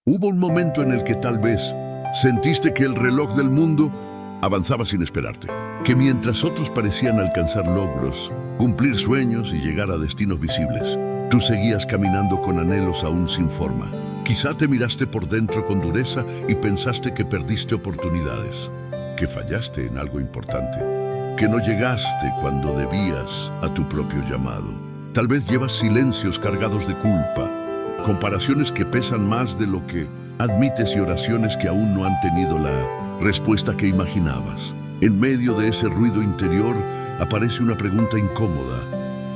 Hubo un momento en el que tal vez sentiste que el reloj del mundo avanzaba sin esperarte, que mientras otros parecían alcanzar logros, cumplir sueños y llegar a destinos visibles, tú seguías caminando con anhelos aún sin forma. Quizá te miraste por dentro con dureza y pensaste que perdiste oportunidades, que fallaste en algo importante, que no llegaste cuando debías a tu propio llamado. Tal vez llevas silencios cargados de culpa, comparaciones que pesan más de lo que admites y oraciones que aún no han tenido la respuesta que imaginabas. En medio de ese ruido interior aparece una pregunta incómoda,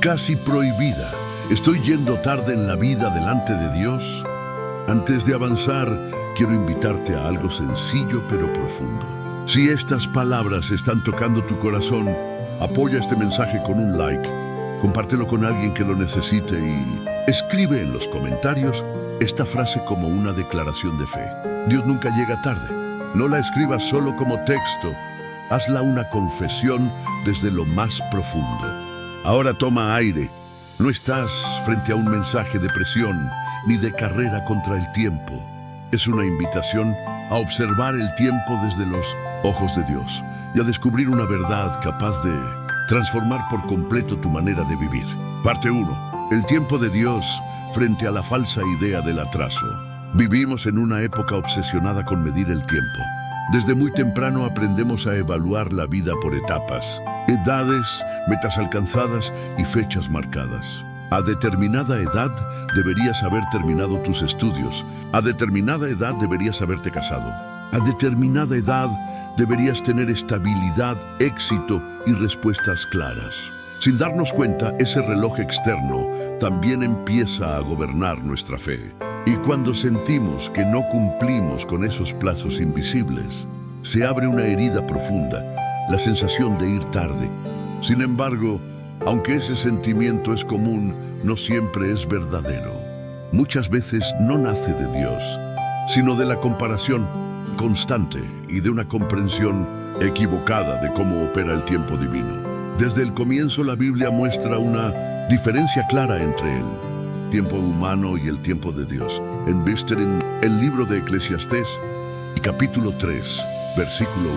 casi prohibida. ¿Estoy yendo tarde en la vida delante de Dios? Antes de avanzar, quiero invitarte a algo sencillo pero profundo. Si estas palabras están tocando tu corazón, apoya este mensaje con un like, compártelo con alguien que lo necesite y escribe en los comentarios esta frase como una declaración de fe. Dios nunca llega tarde. No la escribas solo como texto, hazla una confesión desde lo más profundo. Ahora toma aire. No estás frente a un mensaje de presión ni de carrera contra el tiempo. Es una invitación a observar el tiempo desde los ojos de Dios y a descubrir una verdad capaz de transformar por completo tu manera de vivir. Parte 1. El tiempo de Dios frente a la falsa idea del atraso. Vivimos en una época obsesionada con medir el tiempo. Desde muy temprano aprendemos a evaluar la vida por etapas, edades, metas alcanzadas y fechas marcadas. A determinada edad deberías haber terminado tus estudios. A determinada edad deberías haberte casado. A determinada edad deberías tener estabilidad, éxito y respuestas claras. Sin darnos cuenta, ese reloj externo también empieza a gobernar nuestra fe. Y cuando sentimos que no cumplimos con esos plazos invisibles, se abre una herida profunda, la sensación de ir tarde. Sin embargo, aunque ese sentimiento es común, no siempre es verdadero. Muchas veces no nace de Dios, sino de la comparación constante y de una comprensión equivocada de cómo opera el tiempo divino. Desde el comienzo la Biblia muestra una diferencia clara entre el tiempo humano y el tiempo de Dios. En el libro de Eclesiastés, capítulo 3, versículo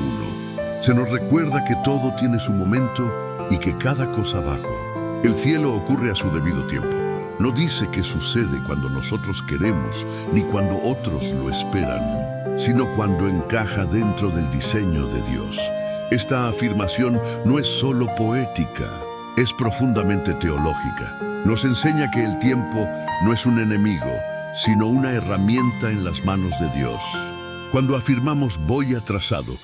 1, se nos recuerda que todo tiene su momento y que cada cosa bajo. El cielo ocurre a su debido tiempo. No dice que sucede cuando nosotros queremos, ni cuando otros lo esperan, sino cuando encaja dentro del diseño de Dios. Esta afirmación no es solo poética, es profundamente teológica. Nos enseña que el tiempo no es un enemigo, sino una herramienta en las manos de Dios. Cuando afirmamos voy atrasado,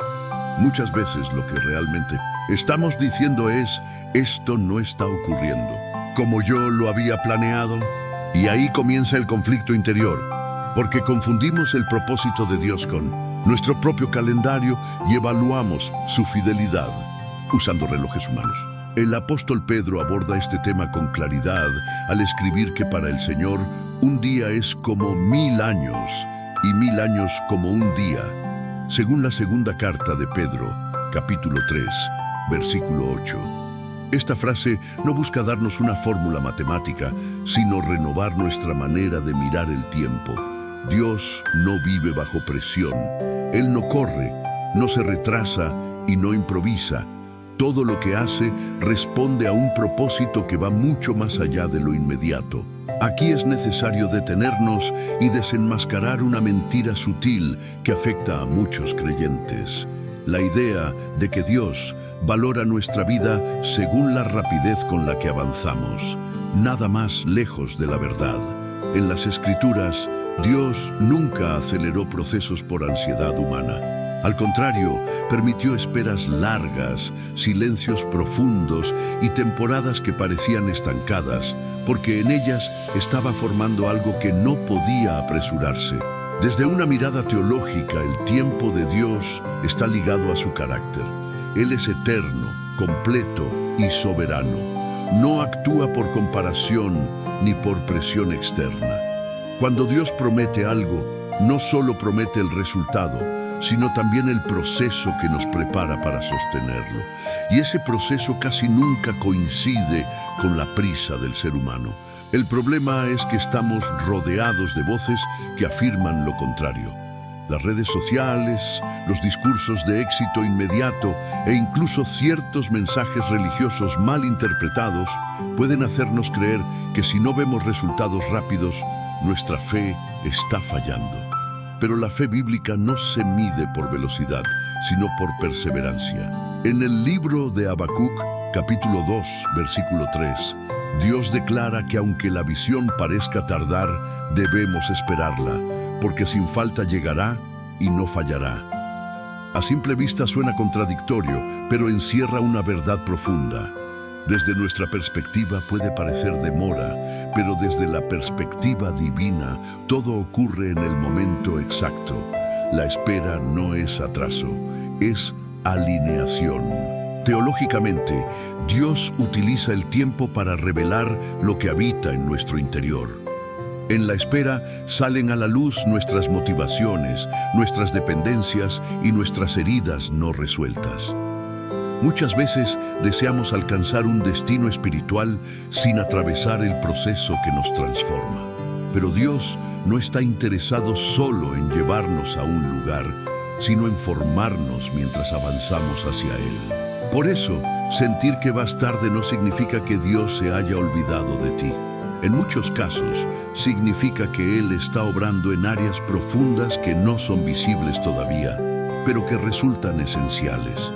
muchas veces lo que realmente estamos diciendo es esto no está ocurriendo como yo lo había planeado, y ahí comienza el conflicto interior, porque confundimos el propósito de Dios con nuestro propio calendario y evaluamos su fidelidad usando relojes humanos. El apóstol Pedro aborda este tema con claridad al escribir que para el Señor un día es como 1000 años y 1000 años como un día, según la segunda carta de Pedro, capítulo 3, versículo 8. Esta frase no busca darnos una fórmula matemática, sino renovar nuestra manera de mirar el tiempo. Dios no vive bajo presión. Él no corre, no se retrasa y no improvisa. Todo lo que hace responde a un propósito que va mucho más allá de lo inmediato. Aquí es necesario detenernos y desenmascarar una mentira sutil que afecta a muchos creyentes. La idea de que Dios valora nuestra vida según la rapidez con la que avanzamos. Nada más lejos de la verdad. En las Escrituras, Dios nunca aceleró procesos por ansiedad humana. Al contrario, permitió esperas largas, silencios profundos y temporadas que parecían estancadas, porque en ellas estaba formando algo que no podía apresurarse. Desde una mirada teológica, el tiempo de Dios está ligado a su carácter. Él es eterno, completo y soberano. No actúa por comparación ni por presión externa. Cuando Dios promete algo, no solo promete el resultado, sino también el proceso que nos prepara para sostenerlo. Y ese proceso casi nunca coincide con la prisa del ser humano. El problema es que estamos rodeados de voces que afirman lo contrario. Las redes sociales, los discursos de éxito inmediato e incluso ciertos mensajes religiosos mal interpretados pueden hacernos creer que si no vemos resultados rápidos, nuestra fe está fallando. Pero la fe bíblica no se mide por velocidad, sino por perseverancia. En el libro de Habacuc, capítulo 2, versículo 3, Dios declara que aunque la visión parezca tardar, debemos esperarla, porque sin falta llegará y no fallará. A simple vista suena contradictorio, pero encierra una verdad profunda. Desde nuestra perspectiva puede parecer demora, pero desde la perspectiva divina, todo ocurre en el momento exacto. La espera no es atraso, es alineación. Teológicamente, Dios utiliza el tiempo para revelar lo que habita en nuestro interior. En la espera salen a la luz nuestras motivaciones, nuestras dependencias y nuestras heridas no resueltas. Muchas veces deseamos alcanzar un destino espiritual sin atravesar el proceso que nos transforma. Pero Dios no está interesado solo en llevarnos a un lugar, sino en formarnos mientras avanzamos hacia Él. Por eso, sentir que vas tarde no significa que Dios se haya olvidado de ti. En muchos casos, significa que Él está obrando en áreas profundas que no son visibles todavía, pero que resultan esenciales.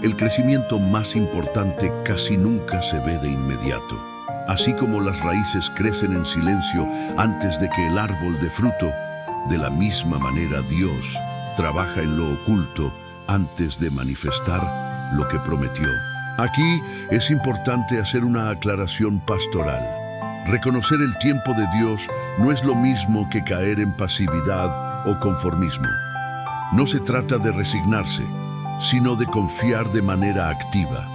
El crecimiento más importante casi nunca se ve de inmediato. Así como las raíces crecen en silencio antes de que el árbol dé fruto, de la misma manera Dios trabaja en lo oculto antes de manifestar lo que prometió. Aquí es importante hacer una aclaración pastoral. Reconocer el tiempo de Dios no es lo mismo que caer en pasividad o conformismo. No se trata de resignarse, sino de confiar de manera activa.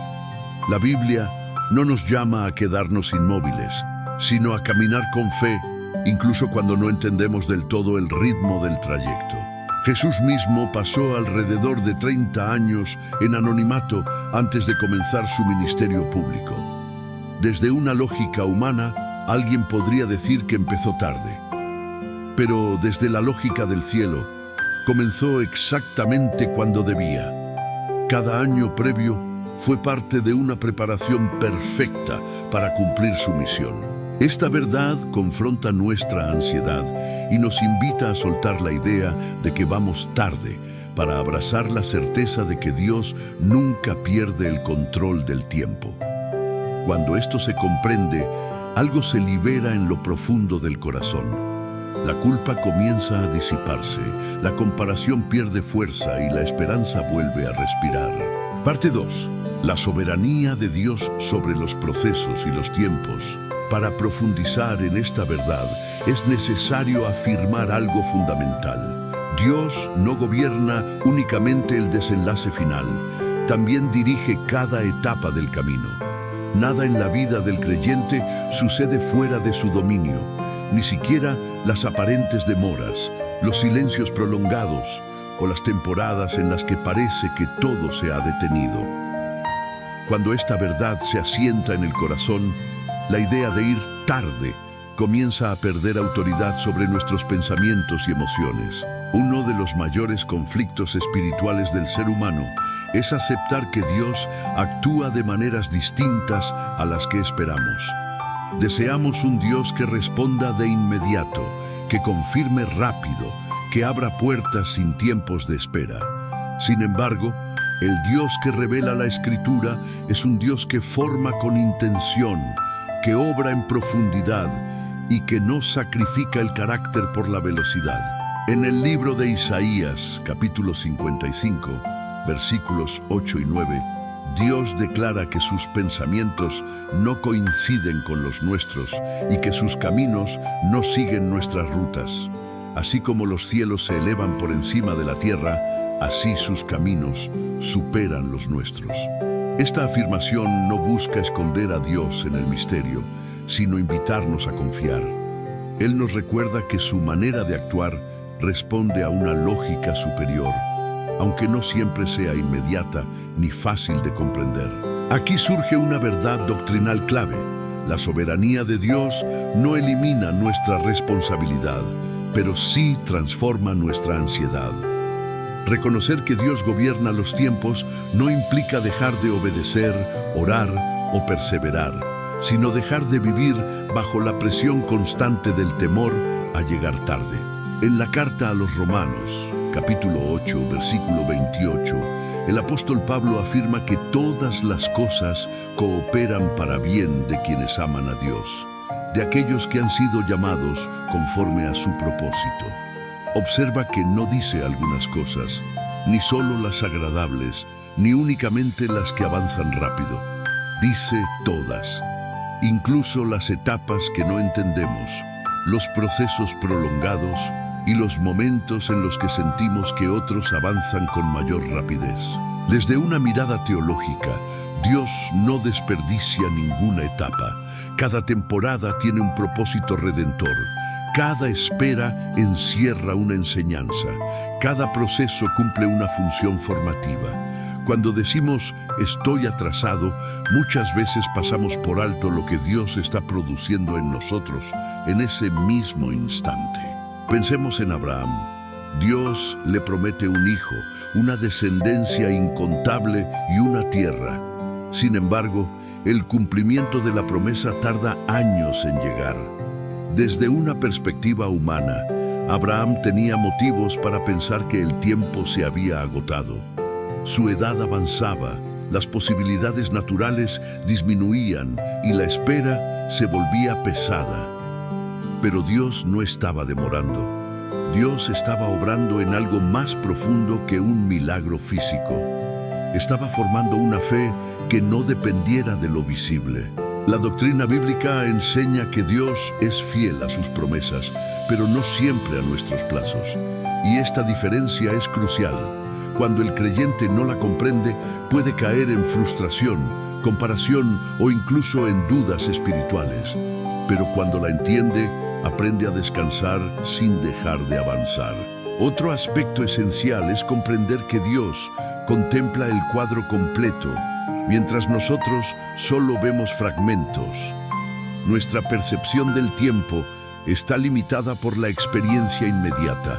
La Biblia no nos llama a quedarnos inmóviles, sino a caminar con fe, incluso cuando no entendemos del todo el ritmo del trayecto. Jesús mismo pasó alrededor de 30 años en anonimato antes de comenzar su ministerio público. Desde una lógica humana, alguien podría decir que empezó tarde. Pero desde la lógica del cielo, comenzó exactamente cuando debía. Cada año previo fue parte de una preparación perfecta para cumplir su misión. Esta verdad confronta nuestra ansiedad y nos invita a soltar la idea de que vamos tarde para abrazar la certeza de que Dios nunca pierde el control del tiempo. Cuando esto se comprende, algo se libera en lo profundo del corazón. La culpa comienza a disiparse, la comparación pierde fuerza y la esperanza vuelve a respirar. Parte 2. La soberanía de Dios sobre los procesos y los tiempos. Para profundizar en esta verdad, es necesario afirmar algo fundamental. Dios no gobierna únicamente el desenlace final, también dirige cada etapa del camino. Nada en la vida del creyente sucede fuera de su dominio, ni siquiera las aparentes demoras, los silencios prolongados o las temporadas en las que parece que todo se ha detenido. Cuando esta verdad se asienta en el corazón, la idea de ir tarde comienza a perder autoridad sobre nuestros pensamientos y emociones. Uno de los mayores conflictos espirituales del ser humano es aceptar que Dios actúa de maneras distintas a las que esperamos. Deseamos un Dios que responda de inmediato, que confirme rápido, que abra puertas sin tiempos de espera. Sin embargo, el Dios que revela la Escritura es un Dios que forma con intención, que obra en profundidad y que no sacrifica el carácter por la velocidad. En el libro de Isaías, capítulo 55, versículos 8 y 9, Dios declara que sus pensamientos no coinciden con los nuestros y que sus caminos no siguen nuestras rutas. Así como los cielos se elevan por encima de la tierra, así sus caminos superan los nuestros. Esta afirmación no busca esconder a Dios en el misterio, sino invitarnos a confiar. Él nos recuerda que su manera de actuar responde a una lógica superior, aunque no siempre sea inmediata ni fácil de comprender. Aquí surge una verdad doctrinal clave. La soberanía de Dios no elimina nuestra responsabilidad, pero sí transforma nuestra ansiedad. Reconocer que Dios gobierna los tiempos no implica dejar de obedecer, orar o perseverar, sino dejar de vivir bajo la presión constante del temor a llegar tarde. En la carta a los Romanos, capítulo 8, versículo 28, el apóstol Pablo afirma que todas las cosas cooperan para bien de quienes aman a Dios, de aquellos que han sido llamados conforme a su propósito. Observa que no dice algunas cosas, ni solo las agradables, ni únicamente las que avanzan rápido. Dice todas, incluso las etapas que no entendemos, los procesos prolongados y los momentos en los que sentimos que otros avanzan con mayor rapidez. Desde una mirada teológica, Dios no desperdicia ninguna etapa. Cada temporada tiene un propósito redentor. Cada espera encierra una enseñanza. Cada proceso cumple una función formativa. Cuando decimos estoy atrasado, muchas veces pasamos por alto lo que Dios está produciendo en nosotros en ese mismo instante. Pensemos en Abraham. Dios le promete un hijo, una descendencia incontable y una tierra. Sin embargo, el cumplimiento de la promesa tarda años en llegar. Desde una perspectiva humana, Abraham tenía motivos para pensar que el tiempo se había agotado. Su edad avanzaba, las posibilidades naturales disminuían y la espera se volvía pesada. Pero Dios no estaba demorando. Dios estaba obrando en algo más profundo que un milagro físico. Estaba formando una fe que no dependiera de lo visible. La doctrina bíblica enseña que Dios es fiel a sus promesas, pero no siempre a nuestros plazos. Y esta diferencia es crucial. Cuando el creyente no la comprende, puede caer en frustración, comparación o incluso en dudas espirituales. Pero cuando la entiende, aprende a descansar sin dejar de avanzar. Otro aspecto esencial es comprender que Dios contempla el cuadro completo, mientras nosotros solo vemos fragmentos. Nuestra percepción del tiempo está limitada por la experiencia inmediata.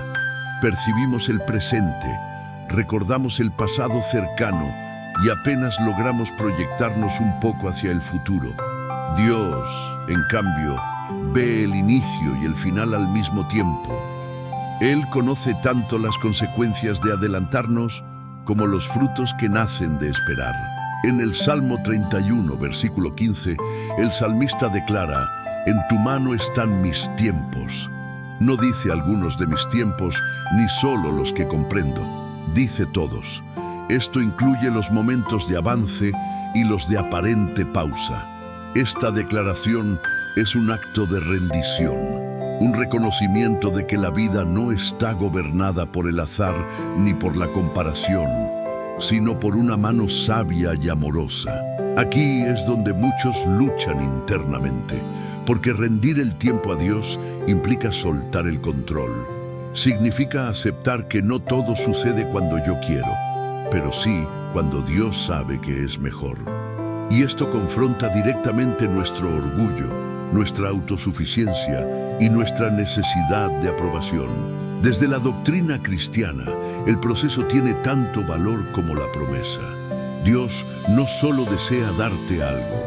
Percibimos el presente, recordamos el pasado cercano y apenas logramos proyectarnos un poco hacia el futuro. Dios, en cambio, ve el inicio y el final al mismo tiempo. Él conoce tanto las consecuencias de adelantarnos como los frutos que nacen de esperar. En el Salmo 31, versículo 15, el salmista declara: «En tu mano están mis tiempos». No dice algunos de mis tiempos, ni solo los que comprendo. Dice todos. Esto incluye los momentos de avance y los de aparente pausa. Esta declaración es un acto de rendición, un reconocimiento de que la vida no está gobernada por el azar ni por la comparación, sino por una mano sabia y amorosa. Aquí es donde muchos luchan internamente, porque rendir el tiempo a Dios implica soltar el control. Significa aceptar que no todo sucede cuando yo quiero, pero sí cuando Dios sabe que es mejor. Y esto confronta directamente nuestro orgullo, nuestra autosuficiencia y nuestra necesidad de aprobación. Desde la doctrina cristiana, el proceso tiene tanto valor como la promesa. Dios no solo desea darte algo,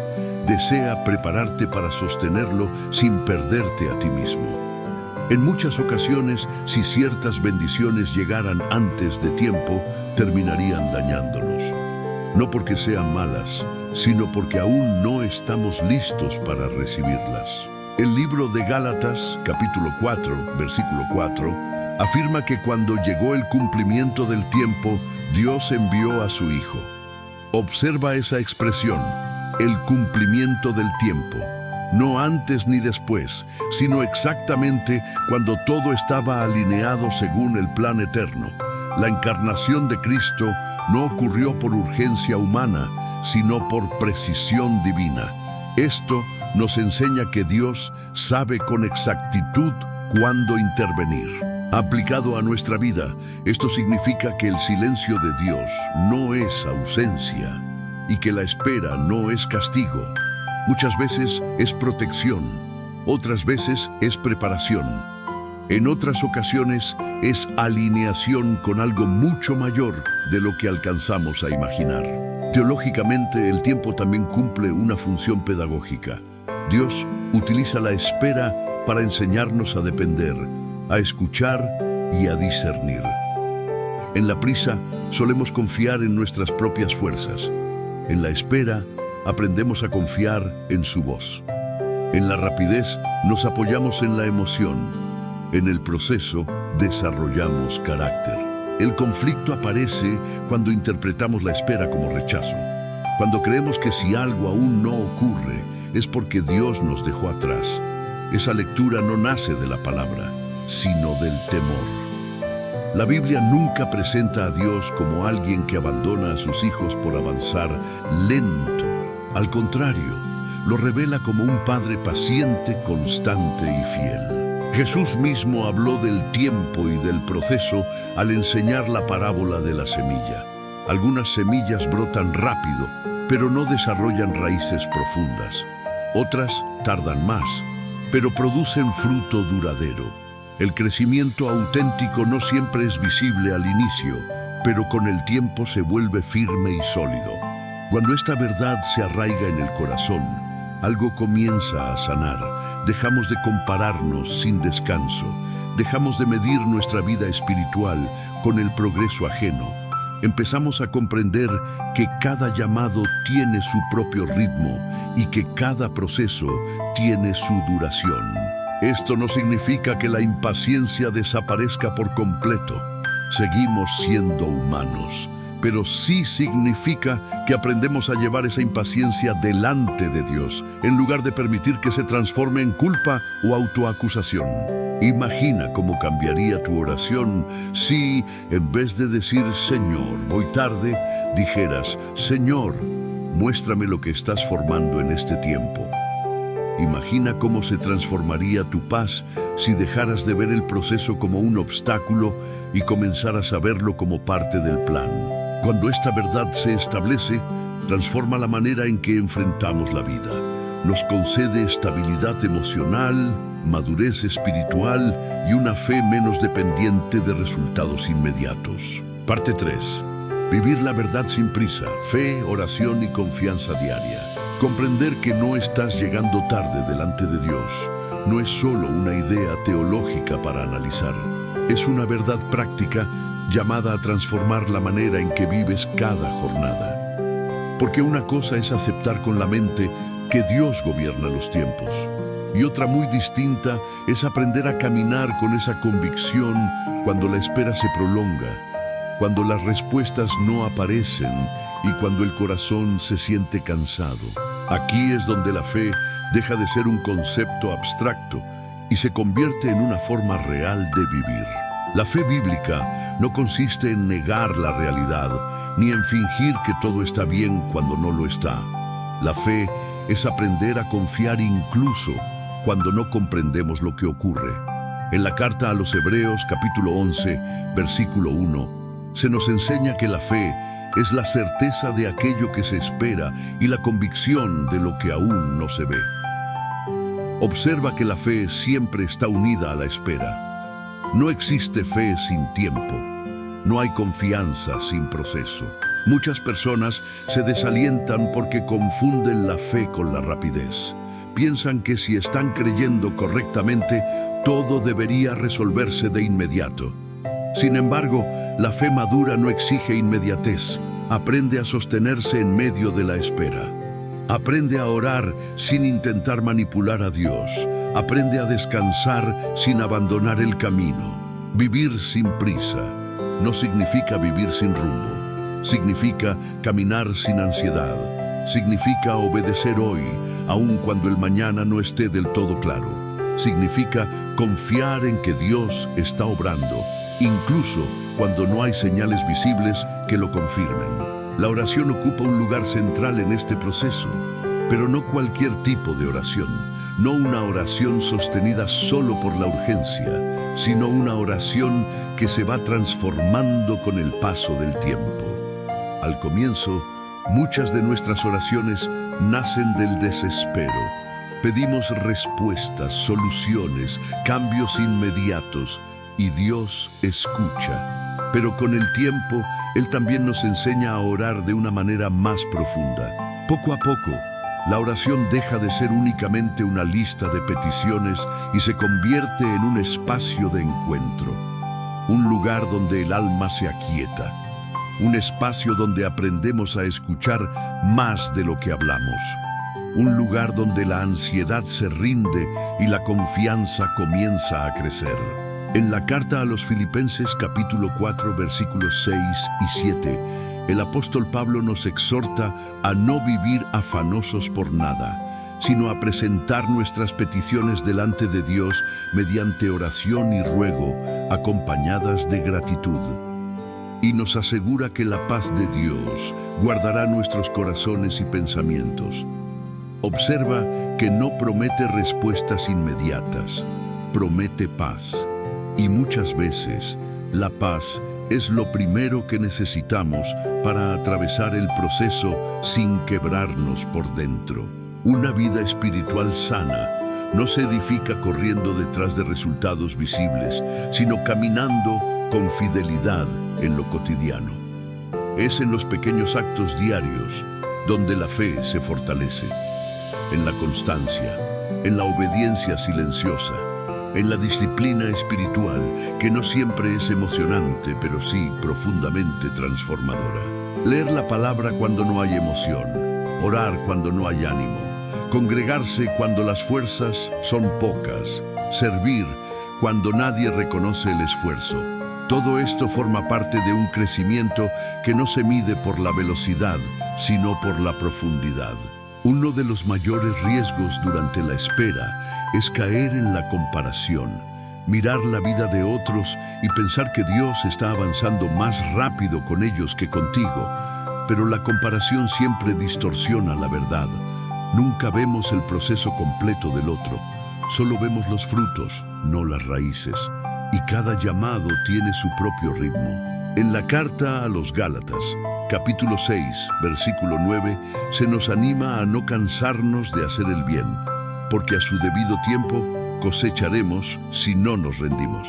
desea prepararte para sostenerlo sin perderte a ti mismo. En muchas ocasiones, si ciertas bendiciones llegaran antes de tiempo, terminarían dañándonos. No porque sean malas, sino porque aún no estamos listos para recibirlas. El libro de Gálatas, capítulo 4, versículo 4, afirma que cuando llegó el cumplimiento del tiempo, Dios envió a su Hijo. Observa esa expresión, el cumplimiento del tiempo. No antes ni después, sino exactamente cuando todo estaba alineado según el plan eterno. La encarnación de Cristo no ocurrió por urgencia humana, sino por precisión divina. Esto nos enseña que Dios sabe con exactitud cuándo intervenir. Aplicado a nuestra vida, esto significa que el silencio de Dios no es ausencia y que la espera no es castigo. Muchas veces es protección, otras veces es preparación. En otras ocasiones es alineación con algo mucho mayor de lo que alcanzamos a imaginar. Teológicamente, el tiempo también cumple una función pedagógica. Dios utiliza la espera para enseñarnos a depender, a escuchar y a discernir. En la prisa solemos confiar en nuestras propias fuerzas. En la espera aprendemos a confiar en su voz. En la rapidez nos apoyamos en la emoción. En el proceso desarrollamos carácter. El conflicto aparece cuando interpretamos la espera como rechazo. Cuando creemos que si algo aún no ocurre es porque Dios nos dejó atrás. Esa lectura no nace de la palabra, sino del temor. La Biblia nunca presenta a Dios como alguien que abandona a sus hijos por avanzar lento. Al contrario, lo revela como un padre paciente, constante y fiel. Jesús mismo habló del tiempo y del proceso al enseñar la parábola de la semilla. Algunas semillas brotan rápido, pero no desarrollan raíces profundas. Otras tardan más, pero producen fruto duradero. El crecimiento auténtico no siempre es visible al inicio, pero con el tiempo se vuelve firme y sólido. Cuando esta verdad se arraiga en el corazón, algo comienza a sanar. Dejamos de compararnos sin descanso. Dejamos de medir nuestra vida espiritual con el progreso ajeno. Empezamos a comprender que cada llamado tiene su propio ritmo y que cada proceso tiene su duración. Esto no significa que la impaciencia desaparezca por completo. Seguimos siendo humanos, pero sí significa que aprendemos a llevar esa impaciencia delante de Dios, en lugar de permitir que se transforme en culpa o autoacusación. Imagina cómo cambiaría tu oración si, en vez de decir «Señor, voy tarde», dijeras «Señor, muéstrame lo que estás formando en este tiempo». Imagina cómo se transformaría tu paz si dejaras de ver el proceso como un obstáculo y comenzaras a verlo como parte del plan. Cuando esta verdad se establece, transforma la manera en que enfrentamos la vida. Nos concede estabilidad emocional, madurez espiritual y una fe menos dependiente de resultados inmediatos. Parte 3. Vivir la verdad sin prisa, fe, oración y confianza diaria. Comprender que no estás llegando tarde delante de Dios no es solo una idea teológica para analizar. Es una verdad práctica llamada a transformar la manera en que vives cada jornada. Porque una cosa es aceptar con la mente que Dios gobierna los tiempos, y otra muy distinta es aprender a caminar con esa convicción cuando la espera se prolonga, cuando las respuestas no aparecen y cuando el corazón se siente cansado. Aquí es donde la fe deja de ser un concepto abstracto y se convierte en una forma real de vivir. La fe bíblica no consiste en negar la realidad, ni en fingir que todo está bien cuando no lo está. La fe es aprender a confiar incluso cuando no comprendemos lo que ocurre. En la carta a los Hebreos, capítulo 11, versículo 1, se nos enseña que la fe es la certeza de aquello que se espera y la convicción de lo que aún no se ve. Observa que la fe siempre está unida a la espera. No existe fe sin tiempo. No hay confianza sin proceso. Muchas personas se desalientan porque confunden la fe con la rapidez. Piensan que si están creyendo correctamente, todo debería resolverse de inmediato. Sin embargo, la fe madura no exige inmediatez. Aprende a sostenerse en medio de la espera. Aprende a orar sin intentar manipular a Dios. Aprende a descansar sin abandonar el camino. Vivir sin prisa no significa vivir sin rumbo. Significa caminar sin ansiedad. Significa obedecer hoy, aun cuando el mañana no esté del todo claro. Significa confiar en que Dios está obrando, incluso cuando no hay señales visibles que lo confirmen. La oración ocupa un lugar central en este proceso, pero no cualquier tipo de oración, no una oración sostenida solo por la urgencia, sino una oración que se va transformando con el paso del tiempo. Al comienzo, muchas de nuestras oraciones nacen del desespero. Pedimos respuestas, soluciones, cambios inmediatos, y Dios escucha. Pero con el tiempo, Él también nos enseña a orar de una manera más profunda. Poco a poco, la oración deja de ser únicamente una lista de peticiones y se convierte en un espacio de encuentro. Un lugar donde el alma se aquieta. Un espacio donde aprendemos a escuchar más de lo que hablamos. Un lugar donde la ansiedad se rinde y la confianza comienza a crecer. En la carta a los Filipenses capítulo 4 versículos 6 y 7, el apóstol Pablo nos exhorta a no vivir afanosos por nada, sino a presentar nuestras peticiones delante de Dios mediante oración y ruego, acompañadas de gratitud. Y nos asegura que la paz de Dios guardará nuestros corazones y pensamientos. Observa que no promete respuestas inmediatas, promete paz. Y muchas veces, la paz es lo primero que necesitamos para atravesar el proceso sin quebrarnos por dentro. Una vida espiritual sana no se edifica corriendo detrás de resultados visibles, sino caminando con fidelidad en lo cotidiano. Es en los pequeños actos diarios donde la fe se fortalece. En la constancia, en la obediencia silenciosa, en la disciplina espiritual, que no siempre es emocionante, pero sí profundamente transformadora. Leer la palabra cuando no hay emoción, orar cuando no hay ánimo, congregarse cuando las fuerzas son pocas, servir cuando nadie reconoce el esfuerzo. Todo esto forma parte de un crecimiento que no se mide por la velocidad, sino por la profundidad. Uno de los mayores riesgos durante la espera es caer en la comparación, mirar la vida de otros y pensar que Dios está avanzando más rápido con ellos que contigo. Pero la comparación siempre distorsiona la verdad. Nunca vemos el proceso completo del otro, solo vemos los frutos, no las raíces. Y cada llamado tiene su propio ritmo. En la carta a los Gálatas, capítulo 6, versículo 9, se nos anima a no cansarnos de hacer el bien, porque a su debido tiempo cosecharemos si no nos rendimos.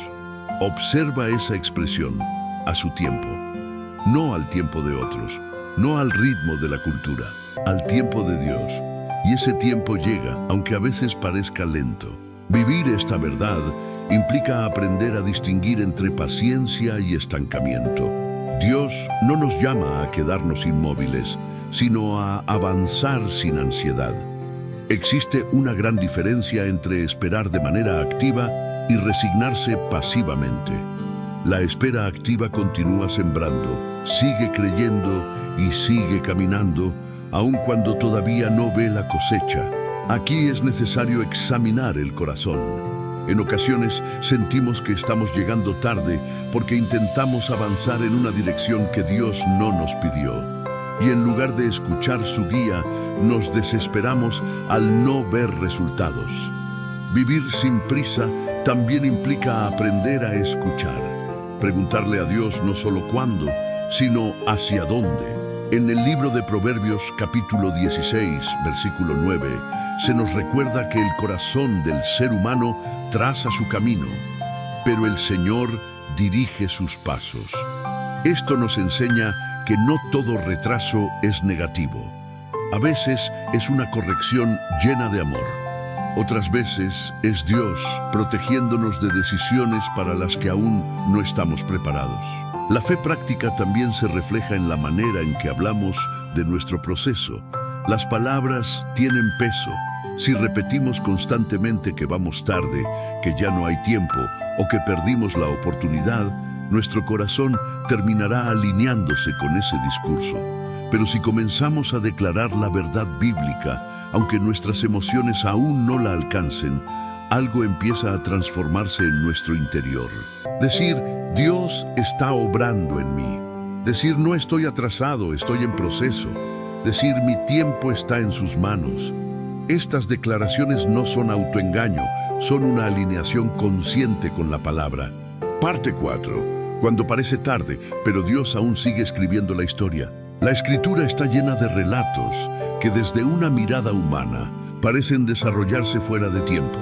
Observa esa expresión, a su tiempo, no al tiempo de otros, no al ritmo de la cultura, al tiempo de Dios. Y ese tiempo llega, aunque a veces parezca lento. Vivir esta verdad implica aprender a distinguir entre paciencia y estancamiento. Dios no nos llama a quedarnos inmóviles, sino a avanzar sin ansiedad. Existe una gran diferencia entre esperar de manera activa y resignarse pasivamente. La espera activa continúa sembrando, sigue creyendo y sigue caminando, aun cuando todavía no ve la cosecha. Aquí es necesario examinar el corazón. En ocasiones sentimos que estamos llegando tarde porque intentamos avanzar en una dirección que Dios no nos pidió. Y en lugar de escuchar su guía, nos desesperamos al no ver resultados. Vivir sin prisa también implica aprender a escuchar. Preguntarle a Dios no solo cuándo, sino hacia dónde. En el libro de Proverbios, capítulo 16, versículo 9, se nos recuerda que el corazón del ser humano traza su camino, pero el Señor dirige sus pasos. Esto nos enseña que no todo retraso es negativo. A veces es una corrección llena de amor. Otras veces es Dios protegiéndonos de decisiones para las que aún no estamos preparados. La fe práctica también se refleja en la manera en que hablamos de nuestro proceso. Las palabras tienen peso. Si repetimos constantemente que vamos tarde, que ya no hay tiempo o que perdimos la oportunidad, nuestro corazón terminará alineándose con ese discurso. Pero si comenzamos a declarar la verdad bíblica, aunque nuestras emociones aún no la alcancen, algo empieza a transformarse en nuestro interior. Decir, Dios está obrando en mí. Decir, no estoy atrasado, estoy en proceso. Decir, mi tiempo está en sus manos. Estas declaraciones no son autoengaño, son una alineación consciente con la palabra. Parte 4. Cuando parece tarde, pero Dios aún sigue escribiendo la historia. La Escritura está llena de relatos que desde una mirada humana parecen desarrollarse fuera de tiempo.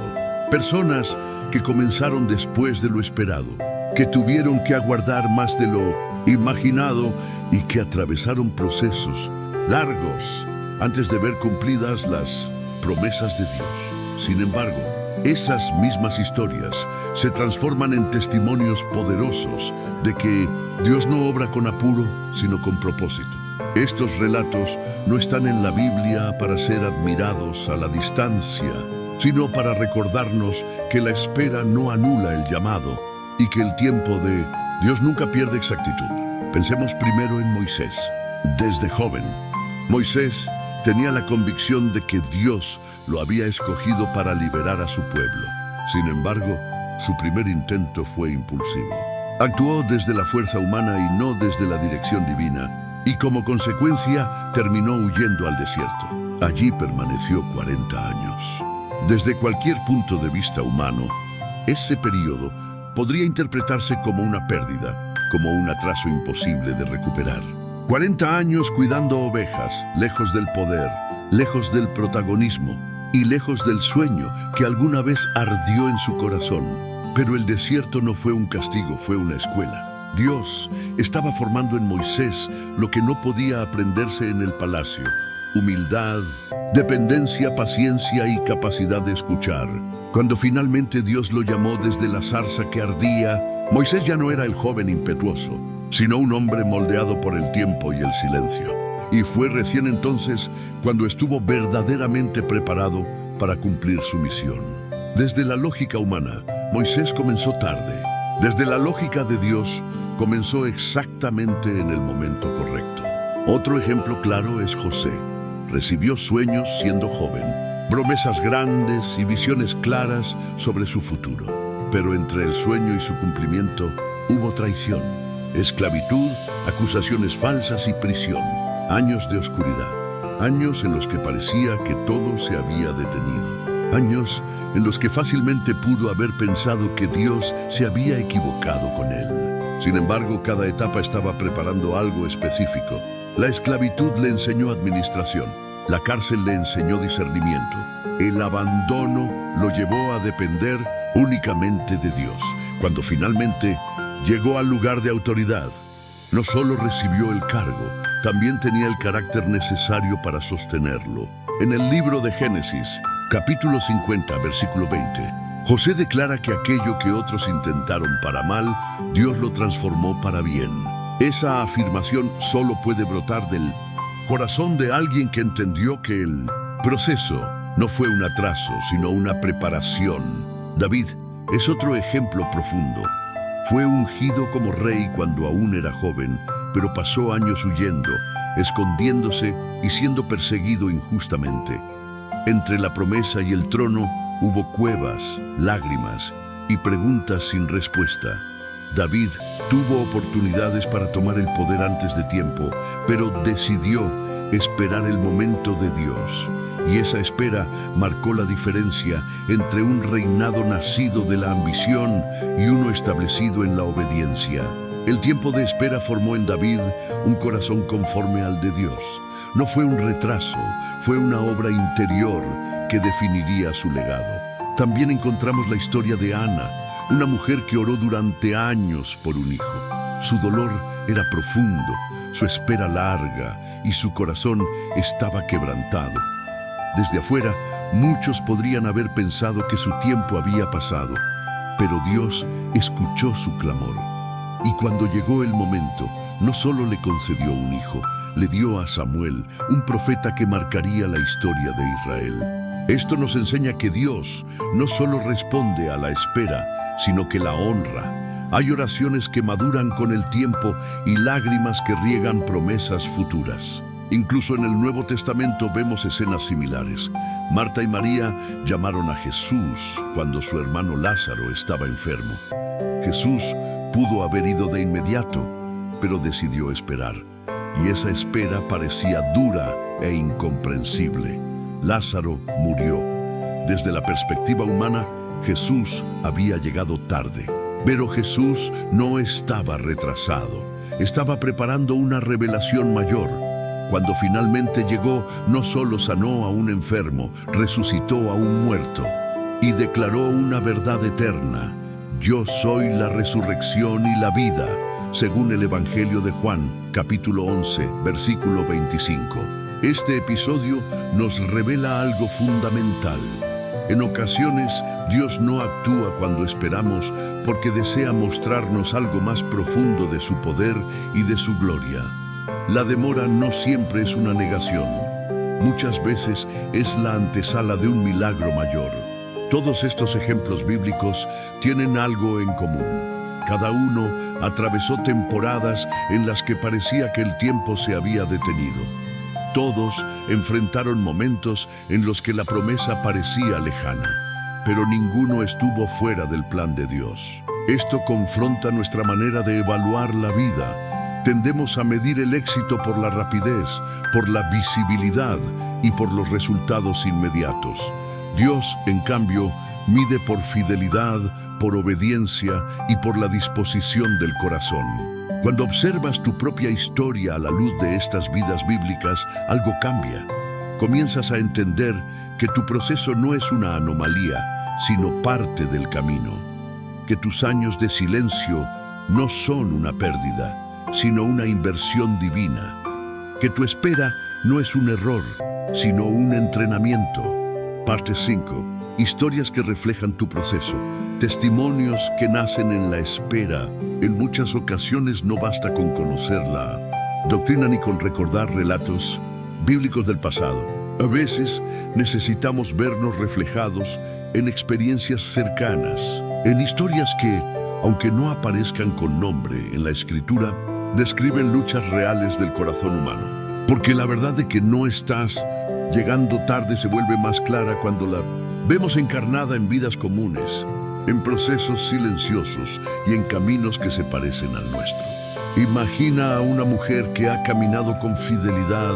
Personas que comenzaron después de lo esperado, que tuvieron que aguardar más de lo imaginado y que atravesaron procesos largos antes de ver cumplidas las promesas de Dios. Sin embargo, esas mismas historias se transforman en testimonios poderosos de que Dios no obra con apuro, sino con propósito. Estos relatos no están en la Biblia para ser admirados a la distancia, sino para recordarnos que la espera no anula el llamado y que el tiempo de Dios nunca pierde exactitud. Pensemos primero en Moisés. Desde joven, Moisés tenía la convicción de que Dios lo había escogido para liberar a su pueblo. Sin embargo, su primer intento fue impulsivo. Actuó desde la fuerza humana y no desde la dirección divina, y como consecuencia terminó huyendo al desierto. Allí permaneció 40 años. Desde cualquier punto de vista humano, ese periodo podría interpretarse como una pérdida, como un atraso imposible de recuperar. 40 años cuidando ovejas, lejos del poder, lejos del protagonismo y lejos del sueño que alguna vez ardió en su corazón. Pero el desierto no fue un castigo, fue una escuela. Dios estaba formando en Moisés lo que no podía aprenderse en el palacio: humildad, dependencia, paciencia y capacidad de escuchar. Cuando finalmente Dios lo llamó desde la zarza que ardía, Moisés ya no era el joven impetuoso, sino un hombre moldeado por el tiempo y el silencio. Y fue recién entonces cuando estuvo verdaderamente preparado para cumplir su misión. Desde la lógica humana, Moisés comenzó tarde. Desde la lógica de Dios, comenzó exactamente en el momento correcto. Otro ejemplo claro es José. Recibió sueños siendo joven, promesas grandes y visiones claras sobre su futuro. Pero entre el sueño y su cumplimiento hubo traición, esclavitud, acusaciones falsas y prisión. Años de oscuridad, años en los que parecía que todo se había detenido, años en los que fácilmente pudo haber pensado que Dios se había equivocado con él. Sin embargo, cada etapa estaba preparando algo específico. La esclavitud le enseñó administración, la cárcel le enseñó discernimiento, el abandono lo llevó a depender únicamente de Dios. Cuando finalmente llegó al lugar de autoridad, no solo recibió el cargo, también tenía el carácter necesario para sostenerlo. En el libro de Génesis, capítulo 50, versículo 20, José declara que aquello que otros intentaron para mal, Dios lo transformó para bien. Esa afirmación solo puede brotar del corazón de alguien que entendió que el proceso no fue un atraso, sino una preparación. David es otro ejemplo profundo. Fue ungido como rey cuando aún era joven, pero pasó años huyendo, escondiéndose y siendo perseguido injustamente. Entre la promesa y el trono hubo cuevas, lágrimas y preguntas sin respuesta. David tuvo oportunidades para tomar el poder antes de tiempo, pero decidió esperar el momento de Dios. Y esa espera marcó la diferencia entre un reinado nacido de la ambición y uno establecido en la obediencia. El tiempo de espera formó en David un corazón conforme al de Dios. No fue un retraso, fue una obra interior que definiría su legado. También encontramos la historia de Ana, una mujer que oró durante años por un hijo. Su dolor era profundo, su espera larga y su corazón estaba quebrantado. Desde afuera, muchos podrían haber pensado que su tiempo había pasado, pero Dios escuchó su clamor. Y cuando llegó el momento, no solo le concedió un hijo, le dio a Samuel, un profeta que marcaría la historia de Israel. Esto nos enseña que Dios no solo responde a la espera, sino que la honra. Hay oraciones que maduran con el tiempo y lágrimas que riegan promesas futuras. Incluso en el Nuevo Testamento vemos escenas similares. Marta y María llamaron a Jesús cuando su hermano Lázaro estaba enfermo. Jesús pudo haber ido de inmediato, pero decidió esperar. Y esa espera parecía dura e incomprensible. Lázaro murió. Desde la perspectiva humana, Jesús había llegado tarde. Pero Jesús no estaba retrasado. Estaba preparando una revelación mayor. Cuando finalmente llegó, no solo sanó a un enfermo, resucitó a un muerto y declaró una verdad eterna: yo soy la resurrección y la vida, según el Evangelio de Juan, capítulo 11, versículo 25. Este episodio nos revela algo fundamental. En ocasiones, Dios no actúa cuando esperamos porque desea mostrarnos algo más profundo de su poder y de su gloria. La demora no siempre es una negación. Muchas veces es la antesala de un milagro mayor. Todos estos ejemplos bíblicos tienen algo en común. Cada uno atravesó temporadas en las que parecía que el tiempo se había detenido. Todos enfrentaron momentos en los que la promesa parecía lejana, pero ninguno estuvo fuera del plan de Dios. Esto confronta nuestra manera de evaluar la vida. Tendemos a medir el éxito por la rapidez, por la visibilidad y por los resultados inmediatos. Dios, en cambio, mide por fidelidad, por obediencia y por la disposición del corazón. Cuando observas tu propia historia a la luz de estas vidas bíblicas, algo cambia. Comienzas a entender que tu proceso no es una anomalía, sino parte del camino. Que tus años de silencio no son una pérdida, sino una inversión divina. Que tu espera no es un error, sino un entrenamiento. Parte 5. Historias que reflejan tu proceso. Testimonios que nacen en la espera. En muchas ocasiones no basta con conocer la doctrina ni con recordar relatos bíblicos del pasado. A veces necesitamos vernos reflejados en experiencias cercanas, en historias que, aunque no aparezcan con nombre en la Escritura, describen luchas reales del corazón humano. Porque la verdad de que no estás llegando tarde se vuelve más clara cuando la vemos encarnada en vidas comunes, en procesos silenciosos y en caminos que se parecen al nuestro. Imagina a una mujer que ha caminado con fidelidad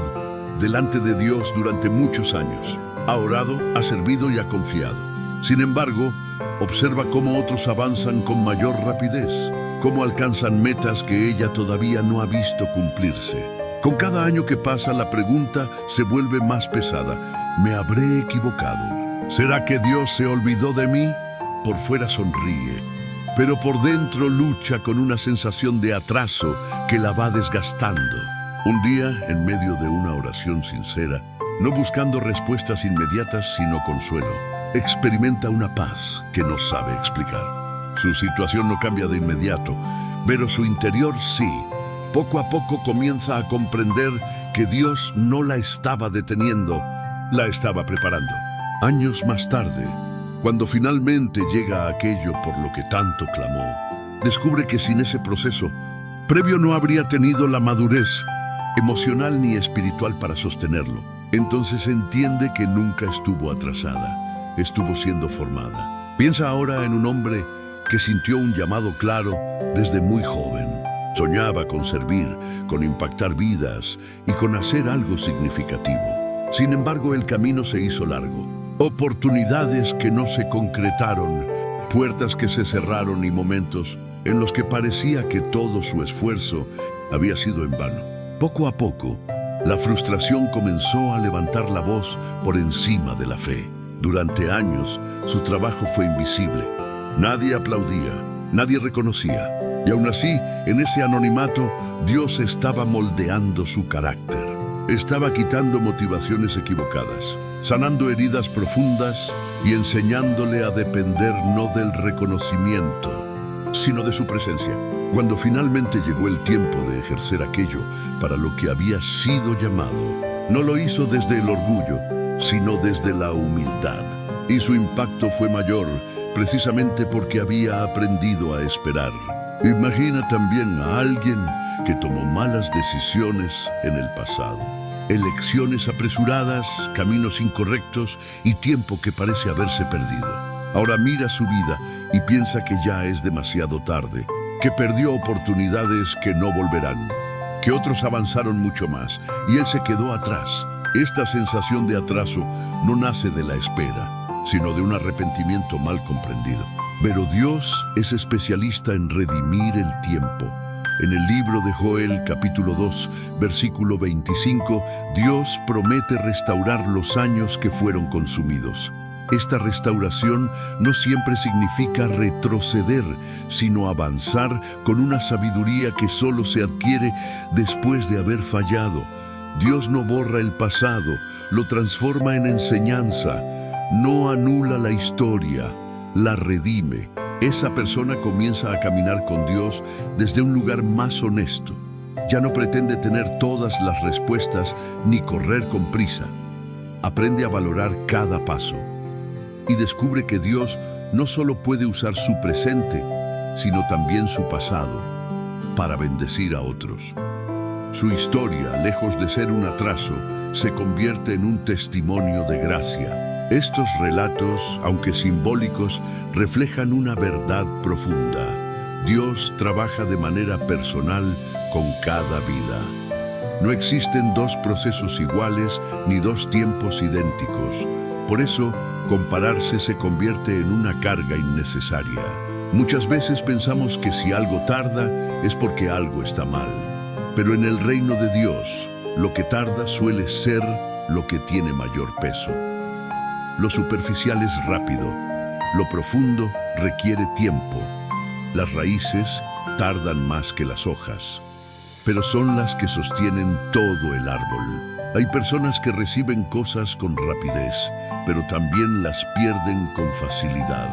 delante de Dios durante muchos años. Ha orado, ha servido y ha confiado. Sin embargo, observa cómo otros avanzan con mayor rapidez, cómo alcanzan metas que ella todavía no ha visto cumplirse. Con cada año que pasa, la pregunta se vuelve más pesada. ¿Me habré equivocado? ¿Será que Dios se olvidó de mí? Por fuera sonríe, pero por dentro lucha con una sensación de atraso que la va desgastando. Un día, en medio de una oración sincera, no buscando respuestas inmediatas sino consuelo, experimenta una paz que no sabe explicar. Su situación no cambia de inmediato, pero su interior sí. Poco a poco comienza a comprender que Dios no la estaba deteniendo, la estaba preparando. Años más tarde, cuando finalmente llega a aquello por lo que tanto clamó, descubre que sin ese proceso previo no habría tenido la madurez emocional ni espiritual para sostenerlo. Entonces entiende que nunca estuvo atrasada, estuvo siendo formada. Piensa ahora en un hombre que sintió un llamado claro desde muy joven. Soñaba con servir, con impactar vidas y con hacer algo significativo. Sin embargo, el camino se hizo largo. Oportunidades que no se concretaron, puertas que se cerraron y momentos en los que parecía que todo su esfuerzo había sido en vano. Poco a poco, la frustración comenzó a levantar la voz por encima de la fe. Durante años, su trabajo fue invisible. Nadie aplaudía, nadie reconocía. Y aún así, en ese anonimato, Dios estaba moldeando su carácter. Estaba quitando motivaciones equivocadas, sanando heridas profundas y enseñándole a depender no del reconocimiento, sino de su presencia. Cuando finalmente llegó el tiempo de ejercer aquello para lo que había sido llamado, no lo hizo desde el orgullo, sino desde la humildad. Y su impacto fue mayor, precisamente porque había aprendido a esperar. Imagina también a alguien que tomó malas decisiones en el pasado. Elecciones apresuradas, caminos incorrectos y tiempo que parece haberse perdido. Ahora mira su vida y piensa que ya es demasiado tarde, que perdió oportunidades que no volverán, que otros avanzaron mucho más y él se quedó atrás. Esta sensación de atraso no nace de la espera, sino de un arrepentimiento mal comprendido. Pero Dios es especialista en redimir el tiempo. En el libro de Joel, capítulo 2, versículo 25, Dios promete restaurar los años que fueron consumidos. Esta restauración no siempre significa retroceder, sino avanzar con una sabiduría que solo se adquiere después de haber fallado. Dios no borra el pasado, lo transforma en enseñanza, no anula la historia, la redime. Esa persona comienza a caminar con Dios desde un lugar más honesto. Ya no pretende tener todas las respuestas ni correr con prisa. Aprende a valorar cada paso y descubre que Dios no solo puede usar su presente, sino también su pasado para bendecir a otros. Su historia, lejos de ser un atraso, se convierte en un testimonio de gracia. Estos relatos, aunque simbólicos, reflejan una verdad profunda. Dios trabaja de manera personal con cada vida. No existen dos procesos iguales ni dos tiempos idénticos. Por eso, compararse se convierte en una carga innecesaria. Muchas veces pensamos que si algo tarda es porque algo está mal. Pero en el reino de Dios, lo que tarda suele ser lo que tiene mayor peso. Lo superficial es rápido, lo profundo requiere tiempo. Las raíces tardan más que las hojas, pero son las que sostienen todo el árbol. Hay personas que reciben cosas con rapidez, pero también las pierden con facilidad.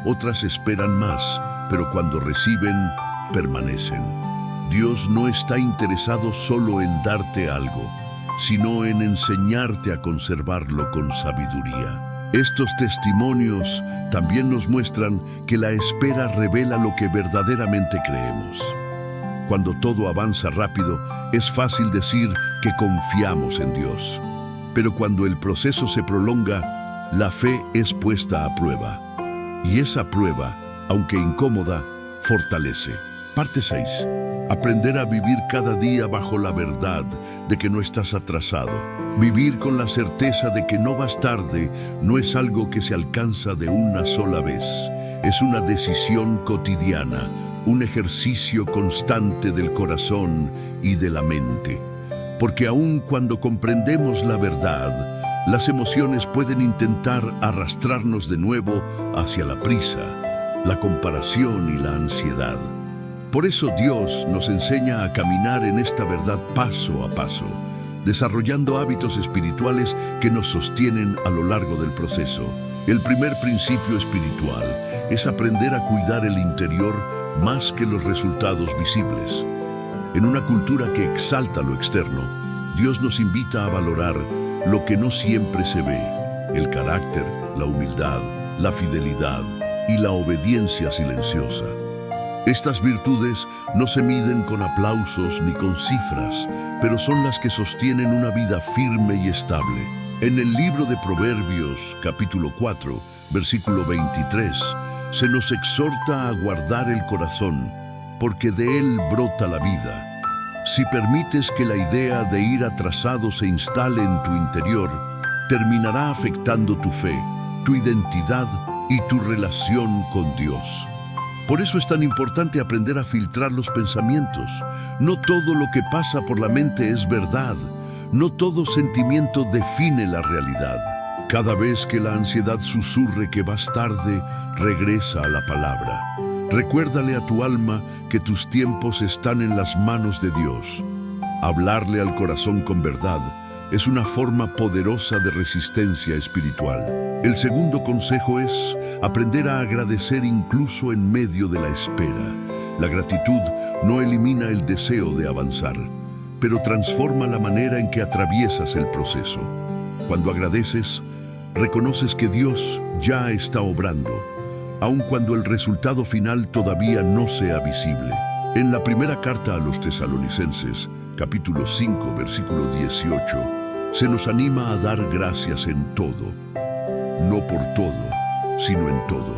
Otras esperan más, pero cuando reciben, permanecen. Dios no está interesado solo en darte algo, sino en enseñarte a conservarlo con sabiduría. Estos testimonios también nos muestran que la espera revela lo que verdaderamente creemos. Cuando todo avanza rápido, es fácil decir que confiamos en Dios. Pero cuando el proceso se prolonga, la fe es puesta a prueba. Y esa prueba, aunque incómoda, fortalece. Parte 6. Aprender a vivir cada día bajo la verdad de que no estás atrasado. Vivir con la certeza de que no vas tarde no es algo que se alcanza de una sola vez. Es una decisión cotidiana, un ejercicio constante del corazón y de la mente. Porque aun cuando comprendemos la verdad, las emociones pueden intentar arrastrarnos de nuevo hacia la prisa, la comparación y la ansiedad. Por eso Dios nos enseña a caminar en esta verdad paso a paso, desarrollando hábitos espirituales que nos sostienen a lo largo del proceso. El primer principio espiritual es aprender a cuidar el interior más que los resultados visibles. En una cultura que exalta lo externo, Dios nos invita a valorar lo que no siempre se ve: el carácter, la humildad, la fidelidad y la obediencia silenciosa. Estas virtudes no se miden con aplausos ni con cifras, pero son las que sostienen una vida firme y estable. En el libro de Proverbios, capítulo 4, versículo 23, se nos exhorta a guardar el corazón, porque de él brota la vida. Si permites que la idea de ir atrasado se instale en tu interior, terminará afectando tu fe, tu identidad y tu relación con Dios. Por eso es tan importante aprender a filtrar los pensamientos. No todo lo que pasa por la mente es verdad. No todo sentimiento define la realidad. Cada vez que la ansiedad susurre que vas tarde, regresa a la palabra. Recuérdale a tu alma que tus tiempos están en las manos de Dios. Hablarle al corazón con verdad es una forma poderosa de resistencia espiritual. El segundo consejo es aprender a agradecer incluso en medio de la espera. La gratitud no elimina el deseo de avanzar, pero transforma la manera en que atraviesas el proceso. Cuando agradeces, reconoces que Dios ya está obrando, aun cuando el resultado final todavía no sea visible. En la primera carta a los Tesalonicenses, capítulo 5, versículo 18, se nos anima a dar gracias en todo. No por todo, sino en todo.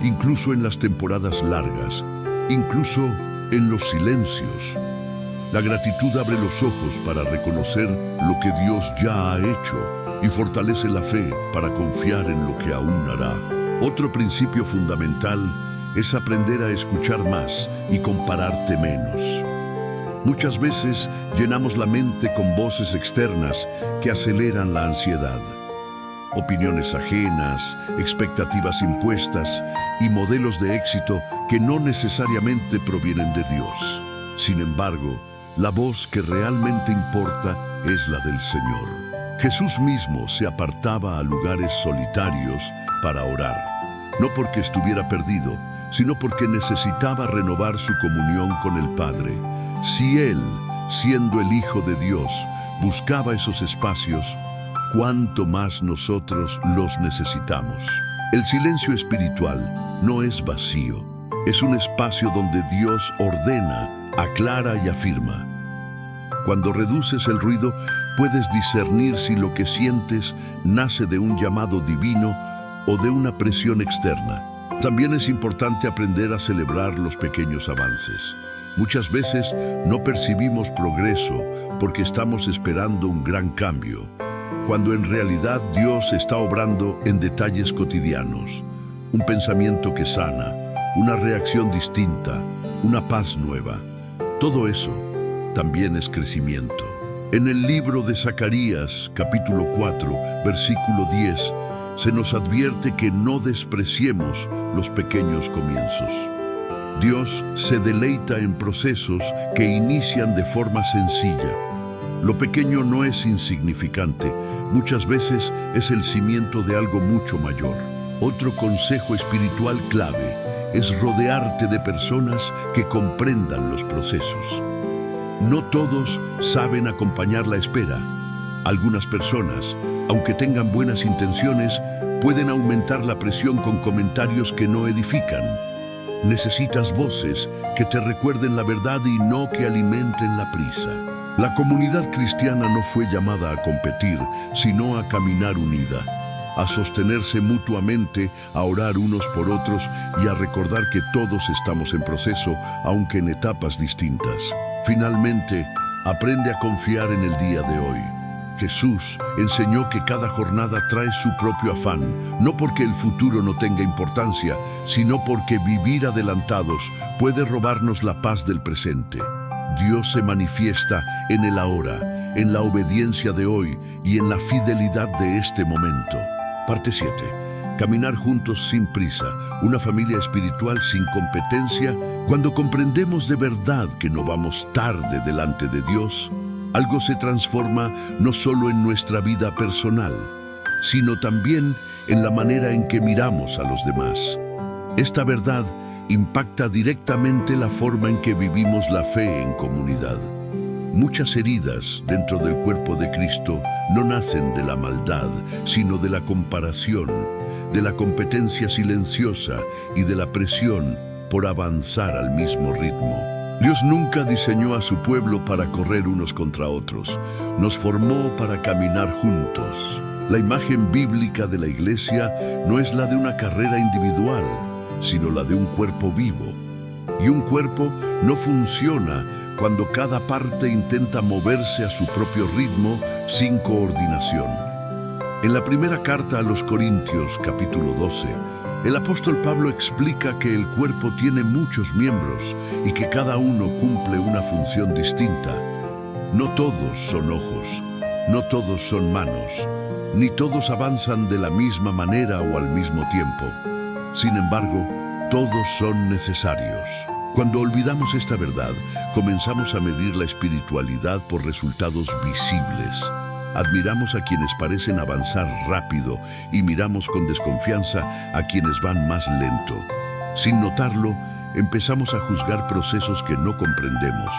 Incluso en las temporadas largas, incluso en los silencios. La gratitud abre los ojos para reconocer lo que Dios ya ha hecho y fortalece la fe para confiar en lo que aún hará. Otro principio fundamental es aprender a escuchar más y compararte menos. Muchas veces llenamos la mente con voces externas que aceleran la ansiedad. Opiniones ajenas, expectativas impuestas y modelos de éxito que no necesariamente provienen de Dios. Sin embargo, la voz que realmente importa es la del Señor. Jesús mismo se apartaba a lugares solitarios para orar, no porque estuviera perdido, sino porque necesitaba renovar su comunión con el Padre. Si Él, siendo el Hijo de Dios, buscaba esos espacios, cuánto más nosotros los necesitamos. El silencio espiritual no es vacío, es un espacio donde Dios ordena, aclara y afirma. Cuando reduces el ruido, puedes discernir si lo que sientes nace de un llamado divino o de una presión externa. También es importante aprender a celebrar los pequeños avances. Muchas veces no percibimos progreso porque estamos esperando un gran cambio, cuando en realidad Dios está obrando en detalles cotidianos. Un pensamiento que sana, una reacción distinta, una paz nueva. Todo eso también es crecimiento. En el libro de Zacarías, capítulo 4, versículo 10, se nos advierte que no despreciemos los pequeños comienzos. Dios se deleita en procesos que inician de forma sencilla. Lo pequeño no es insignificante, muchas veces es el cimiento de algo mucho mayor. Otro consejo espiritual clave es rodearte de personas que comprendan los procesos. No todos saben acompañar la espera. Algunas personas, aunque tengan buenas intenciones, pueden aumentar la presión con comentarios que no edifican. Necesitas voces que te recuerden la verdad y no que alimenten la prisa. La comunidad cristiana no fue llamada a competir, sino a caminar unida, a sostenerse mutuamente, a orar unos por otros y a recordar que todos estamos en proceso, aunque en etapas distintas. Finalmente, aprende a confiar en el día de hoy. Jesús enseñó que cada jornada trae su propio afán, no porque el futuro no tenga importancia, sino porque vivir adelantados puede robarnos la paz del presente. Dios se manifiesta en el ahora, en la obediencia de hoy y en la fidelidad de este momento. Parte 7. Caminar juntos sin prisa, una familia espiritual sin competencia. Cuando comprendemos de verdad que no vamos tarde delante de Dios, algo se transforma no solo en nuestra vida personal, sino también en la manera en que miramos a los demás. Esta verdad impacta directamente la forma en que vivimos la fe en comunidad. Muchas heridas dentro del cuerpo de Cristo no nacen de la maldad, sino de la comparación, de la competencia silenciosa y de la presión por avanzar al mismo ritmo. Dios nunca diseñó a su pueblo para correr unos contra otros. Nos formó para caminar juntos. La imagen bíblica de la iglesia no es la de una carrera individual, sino la de un cuerpo vivo. Y un cuerpo no funciona cuando cada parte intenta moverse a su propio ritmo sin coordinación. En la primera carta a los Corintios, capítulo 12, el apóstol Pablo explica que el cuerpo tiene muchos miembros y que cada uno cumple una función distinta. No todos son ojos, no todos son manos, ni todos avanzan de la misma manera o al mismo tiempo. Sin embargo, todos son necesarios. Cuando olvidamos esta verdad, comenzamos a medir la espiritualidad por resultados visibles. Admiramos a quienes parecen avanzar rápido y miramos con desconfianza a quienes van más lento. Sin notarlo, empezamos a juzgar procesos que no comprendemos.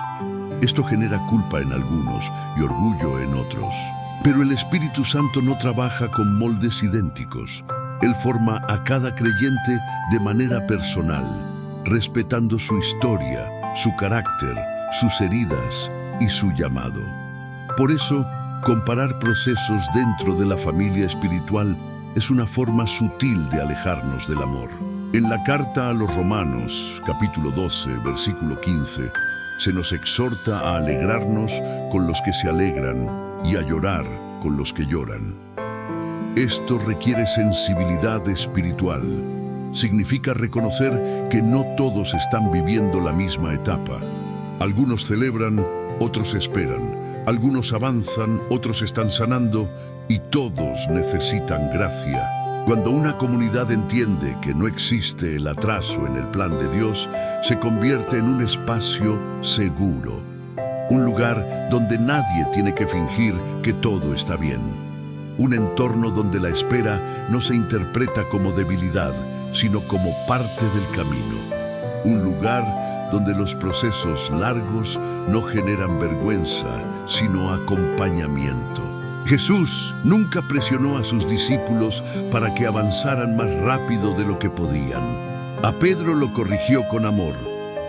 Esto genera culpa en algunos y orgullo en otros. Pero el Espíritu Santo no trabaja con moldes idénticos. Él forma a cada creyente de manera personal, respetando su historia, su carácter, sus heridas y su llamado. Por eso, comparar procesos dentro de la familia espiritual es una forma sutil de alejarnos del amor. En la carta a los Romanos, capítulo 12, versículo 15, se nos exhorta a alegrarnos con los que se alegran y a llorar con los que lloran. Esto requiere sensibilidad espiritual. significa reconocer que no todos están viviendo la misma etapa. Algunos celebran, otros esperan. Algunos avanzan, otros están sanando y todos necesitan gracia. Cuando una comunidad entiende que no existe el atraso en el plan de Dios, se convierte en un espacio seguro. Un lugar donde nadie tiene que fingir que todo está bien. Un entorno donde la espera no se interpreta como debilidad, sino como parte del camino. Un lugar donde los procesos largos no generan vergüenza, sino acompañamiento. Jesús nunca presionó a sus discípulos para que avanzaran más rápido de lo que podían. A Pedro lo corrigió con amor,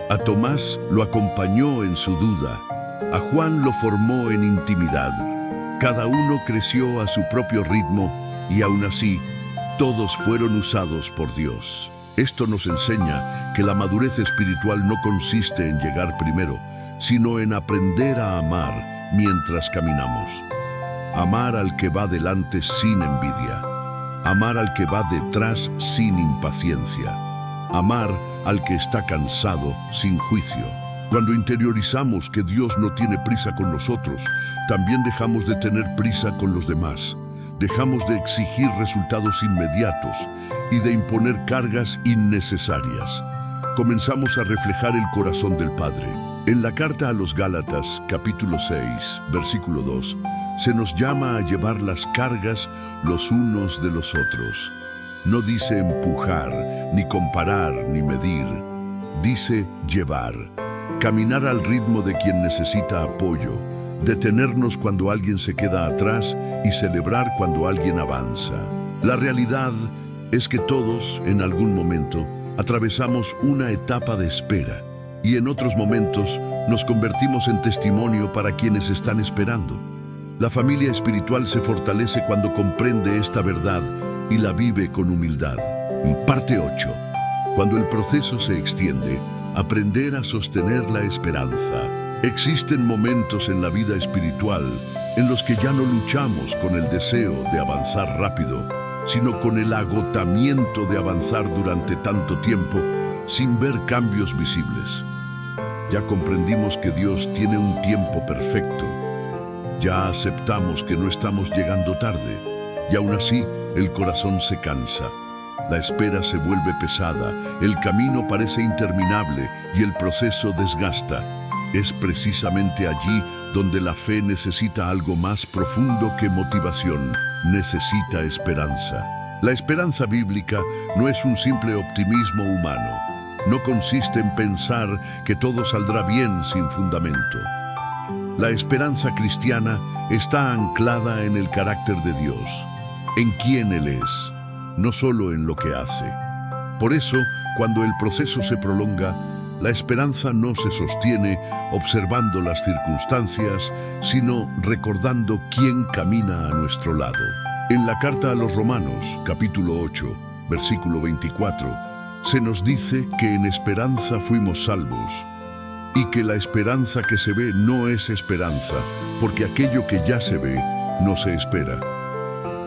a Tomás lo acompañó en su duda, a Juan lo formó en intimidad. Cada uno creció a su propio ritmo y aún así, todos fueron usados por Dios. Esto nos enseña que la madurez espiritual no consiste en llegar primero, sino en aprender a amar mientras caminamos. Amar al que va delante sin envidia. Amar al que va detrás sin impaciencia. Amar al que está cansado sin juicio. Cuando interiorizamos que Dios no tiene prisa con nosotros, también dejamos de tener prisa con los demás. Dejamos de exigir resultados inmediatos y de imponer cargas innecesarias. Comenzamos a reflejar el corazón del Padre. En la carta a los Gálatas, capítulo 6, versículo 2, se nos llama a llevar las cargas los unos de los otros. No dice empujar, ni comparar, ni medir. Dice llevar. Caminar al ritmo de quien necesita apoyo. Detenernos cuando alguien se queda atrás y celebrar cuando alguien avanza. La realidad es que todos, en algún momento, atravesamos una etapa de espera y en otros momentos nos convertimos en testimonio para quienes están esperando. La familia espiritual se fortalece cuando comprende esta verdad y la vive con humildad. Parte 8. Cuando el proceso se extiende, aprender a sostener la esperanza. Existen momentos en la vida espiritual en los que ya no luchamos con el deseo de avanzar rápido, sino con el agotamiento de avanzar durante tanto tiempo sin ver cambios visibles. Ya comprendimos que Dios tiene un tiempo perfecto. Ya aceptamos que no estamos llegando tarde, y aún así el corazón se cansa. La espera se vuelve pesada, el camino parece interminable y el proceso desgasta. Es precisamente allí donde la fe necesita algo más profundo que motivación, necesita esperanza. La esperanza bíblica no es un simple optimismo humano. No consiste en pensar que todo saldrá bien sin fundamento. La esperanza cristiana está anclada en el carácter de Dios, en quién Él es, no solo en lo que hace. Por eso, cuando el proceso se prolonga, la esperanza no se sostiene observando las circunstancias, sino recordando quién camina a nuestro lado. En la carta a los Romanos, capítulo 8, versículo 24, se nos dice que en esperanza fuimos salvos, y que la esperanza que se ve no es esperanza, porque aquello que ya se ve no se espera.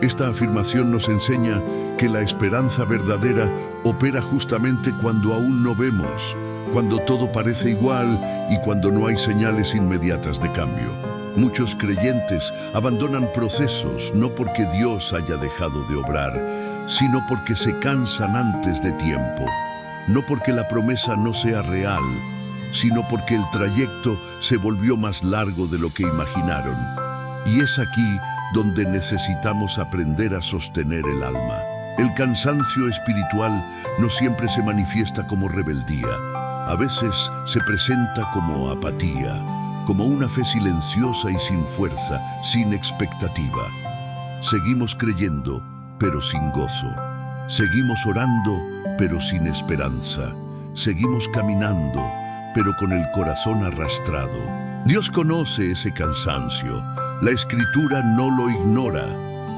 Esta afirmación nos enseña que la esperanza verdadera opera justamente cuando aún no vemos, cuando todo parece igual y cuando no hay señales inmediatas de cambio. Muchos creyentes abandonan procesos no porque Dios haya dejado de obrar, sino porque se cansan antes de tiempo. No porque la promesa no sea real, sino porque el trayecto se volvió más largo de lo que imaginaron. Y es aquí donde necesitamos aprender a sostener el alma. El cansancio espiritual no siempre se manifiesta como rebeldía. A veces se presenta como apatía, como una fe silenciosa y sin fuerza, sin expectativa. Seguimos creyendo, pero sin gozo. Seguimos orando, pero sin esperanza. Seguimos caminando, pero con el corazón arrastrado. Dios conoce ese cansancio. La Escritura no lo ignora.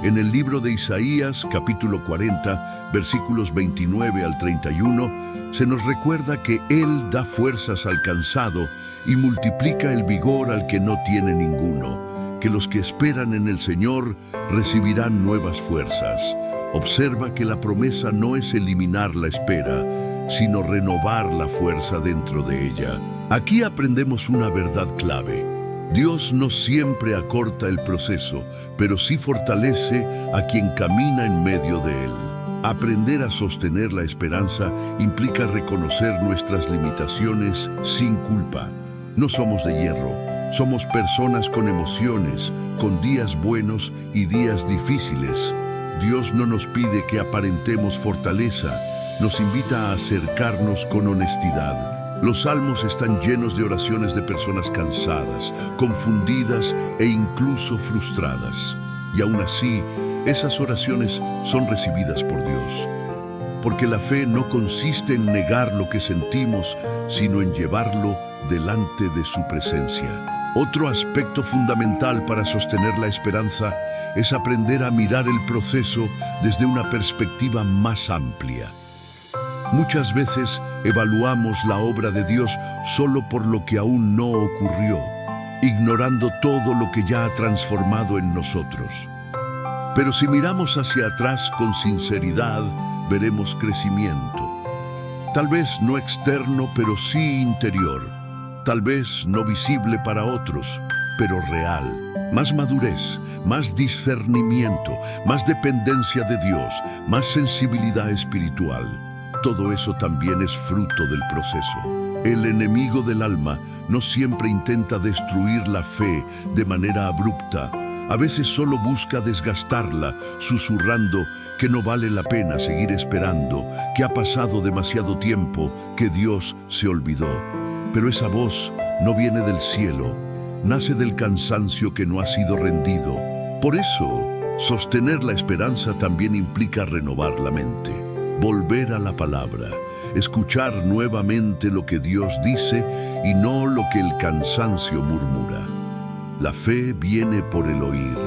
En el libro de Isaías, capítulo 40, versículos 29 al 31, se nos recuerda que Él da fuerzas al cansado y multiplica el vigor al que no tiene ninguno, que los que esperan en el Señor recibirán nuevas fuerzas, Observa que la promesa no es eliminar la espera, sino renovar la fuerza dentro de ella. Aquí aprendemos una verdad clave. Dios no siempre acorta el proceso, pero sí fortalece a quien camina en medio de él. Aprender a sostener la esperanza implica reconocer nuestras limitaciones sin culpa. No somos de hierro, somos personas con emociones, con días buenos y días difíciles. Dios no nos pide que aparentemos fortaleza, nos invita a acercarnos con honestidad. Los salmos están llenos de oraciones de personas cansadas, confundidas e incluso frustradas. Y aún así, esas oraciones son recibidas por Dios. Porque la fe no consiste en negar lo que sentimos, sino en llevarlo delante de su presencia. Otro aspecto fundamental para sostener la esperanza es aprender a mirar el proceso desde una perspectiva más amplia. Muchas veces evaluamos la obra de Dios solo por lo que aún no ocurrió, ignorando todo lo que ya ha transformado en nosotros. Pero si miramos hacia atrás con sinceridad, veremos crecimiento. Tal vez no externo, pero sí interior. Tal vez no visible para otros, pero real. Más madurez, más discernimiento, más dependencia de Dios, más sensibilidad espiritual. Todo eso también es fruto del proceso. El enemigo del alma no siempre intenta destruir la fe de manera abrupta. A veces solo busca desgastarla, susurrando que no vale la pena seguir esperando, que ha pasado demasiado tiempo, que Dios se olvidó. Pero esa voz no viene del cielo, nace del cansancio que no ha sido rendido. Por eso, sostener la esperanza también implica renovar la mente. Volver a la palabra, escuchar nuevamente lo que Dios dice y no lo que el cansancio murmura. La fe viene por el oír,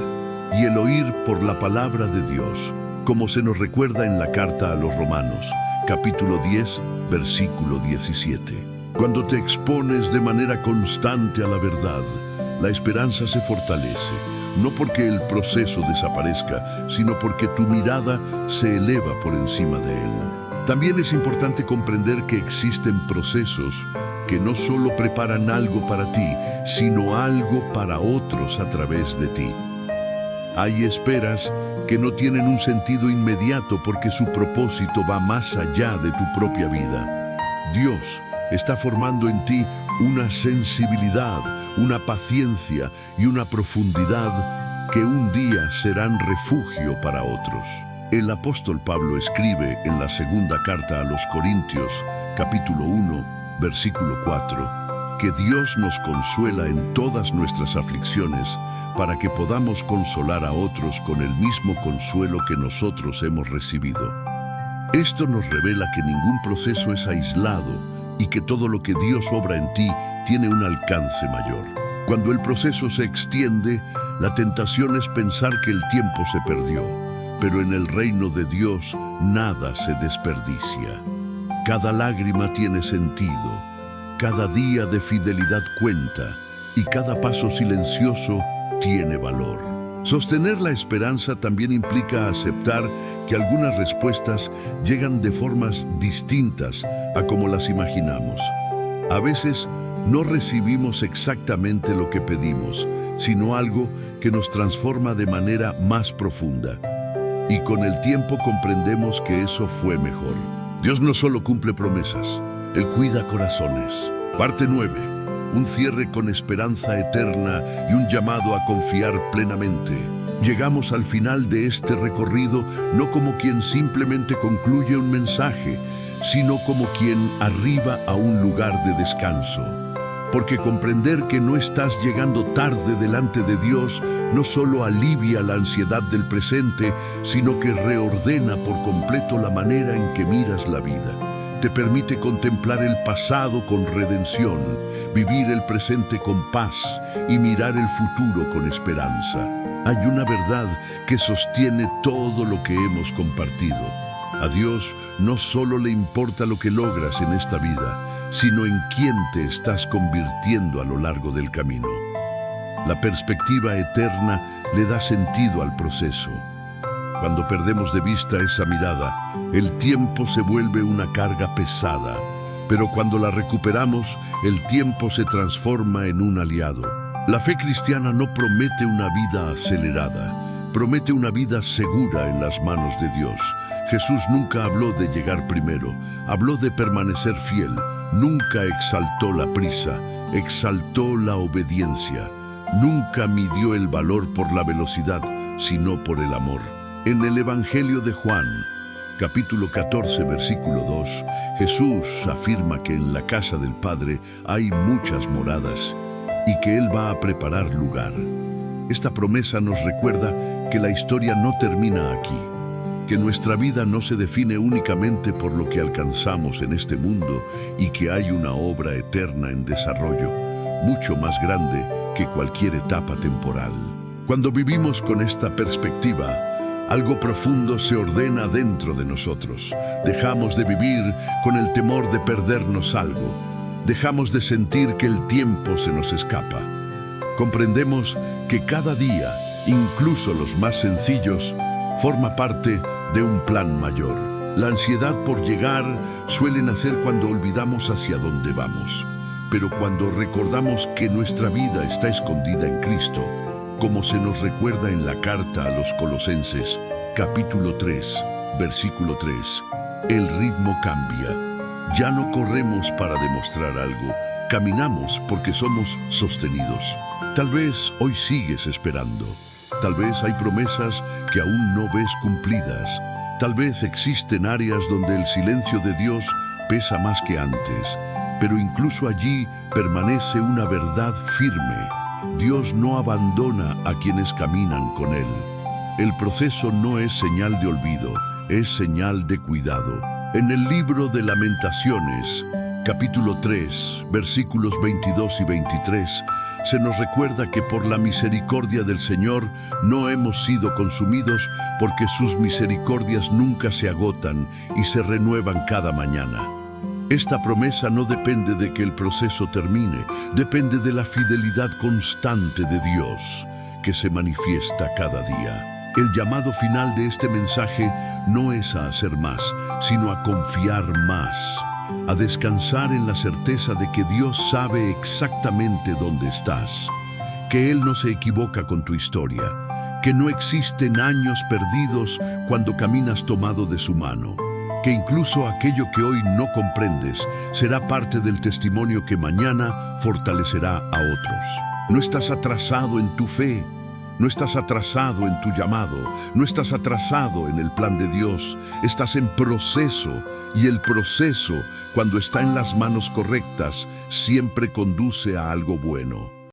y el oír por la palabra de Dios, como se nos recuerda en la carta a los Romanos, capítulo 10, versículo 17. Cuando te expones de manera constante a la verdad, la esperanza se fortalece. No porque el proceso desaparezca, sino porque tu mirada se eleva por encima de él. También es importante comprender que existen procesos que no solo preparan algo para ti, sino algo para otros a través de ti. Hay esperas que no tienen un sentido inmediato porque su propósito va más allá de tu propia vida. Dios está formando en ti una sensibilidad, una paciencia y una profundidad que un día serán refugio para otros. El apóstol Pablo escribe en la segunda carta a los Corintios, capítulo 1, versículo 4, que Dios nos consuela en todas nuestras aflicciones para que podamos consolar a otros con el mismo consuelo que nosotros hemos recibido. Esto nos revela que ningún proceso es aislado y que todo lo que Dios obra en ti tiene un alcance mayor. Cuando el proceso se extiende, la tentación es pensar que el tiempo se perdió, pero en el reino de Dios nada se desperdicia. Cada lágrima tiene sentido, cada día de fidelidad cuenta y cada paso silencioso tiene valor. Sostener la esperanza también implica aceptar que algunas respuestas llegan de formas distintas a como las imaginamos. A veces no recibimos exactamente lo que pedimos, sino algo que nos transforma de manera más profunda. Y con el tiempo comprendemos que eso fue mejor. Dios no solo cumple promesas, Él cuida corazones. Parte 9. Un cierre con esperanza eterna y un llamado a confiar plenamente. Llegamos al final de este recorrido no como quien simplemente concluye un mensaje, sino como quien arriba a un lugar de descanso. Porque comprender que no estás llegando tarde delante de Dios no solo alivia la ansiedad del presente, sino que reordena por completo la manera en que miras la vida. Te permite contemplar el pasado con redención, vivir el presente con paz y mirar el futuro con esperanza. Hay una verdad que sostiene todo lo que hemos compartido. A Dios no solo le importa lo que logras en esta vida, sino en quién te estás convirtiendo a lo largo del camino. La perspectiva eterna le da sentido al proceso. Cuando perdemos de vista esa mirada, el tiempo se vuelve una carga pesada, pero cuando la recuperamos, el tiempo se transforma en un aliado. La fe cristiana no promete una vida acelerada, promete una vida segura en las manos de Dios. Jesús nunca habló de llegar primero, habló de permanecer fiel. Nunca exaltó la prisa, exaltó la obediencia. Nunca midió el valor por la velocidad, sino por el amor. En el Evangelio de Juan, capítulo 14, versículo 2, Jesús afirma que en la casa del Padre hay muchas moradas y que Él va a preparar lugar. Esta promesa nos recuerda que la historia no termina aquí, que nuestra vida no se define únicamente por lo que alcanzamos en este mundo y que hay una obra eterna en desarrollo, mucho más grande que cualquier etapa temporal. Cuando vivimos con esta perspectiva, algo profundo se ordena dentro de nosotros. Dejamos de vivir con el temor de perdernos algo. Dejamos de sentir que el tiempo se nos escapa. Comprendemos que cada día, incluso los más sencillos, forma parte de un plan mayor. La ansiedad por llegar suele nacer cuando olvidamos hacia dónde vamos. Pero cuando recordamos que nuestra vida está escondida en Cristo, como se nos recuerda en la carta a los Colosenses, capítulo 3, versículo 3, el ritmo cambia. Ya no corremos para demostrar algo, caminamos porque somos sostenidos. Tal vez hoy sigues esperando. Tal vez hay promesas que aún no ves cumplidas. Tal vez existen áreas donde el silencio de Dios pesa más que antes. Pero incluso allí permanece una verdad firme. Dios no abandona a quienes caminan con Él. El proceso no es señal de olvido, es señal de cuidado. En el libro de Lamentaciones, capítulo 3, versículos 22 y 23, se nos recuerda que por la misericordia del Señor no hemos sido consumidos, porque sus misericordias nunca se agotan y se renuevan cada mañana. Esta promesa no depende de que el proceso termine, depende de la fidelidad constante de Dios, que se manifiesta cada día. El llamado final de este mensaje no es a hacer más, sino a confiar más, a descansar en la certeza de que Dios sabe exactamente dónde estás, que Él no se equivoca con tu historia, que no existen años perdidos cuando caminas tomado de su mano, que incluso aquello que hoy no comprendes será parte del testimonio que mañana fortalecerá a otros. No estás atrasado en tu fe, no estás atrasado en tu llamado, no estás atrasado en el plan de Dios, estás en proceso, y el proceso, cuando está en las manos correctas, siempre conduce a algo bueno.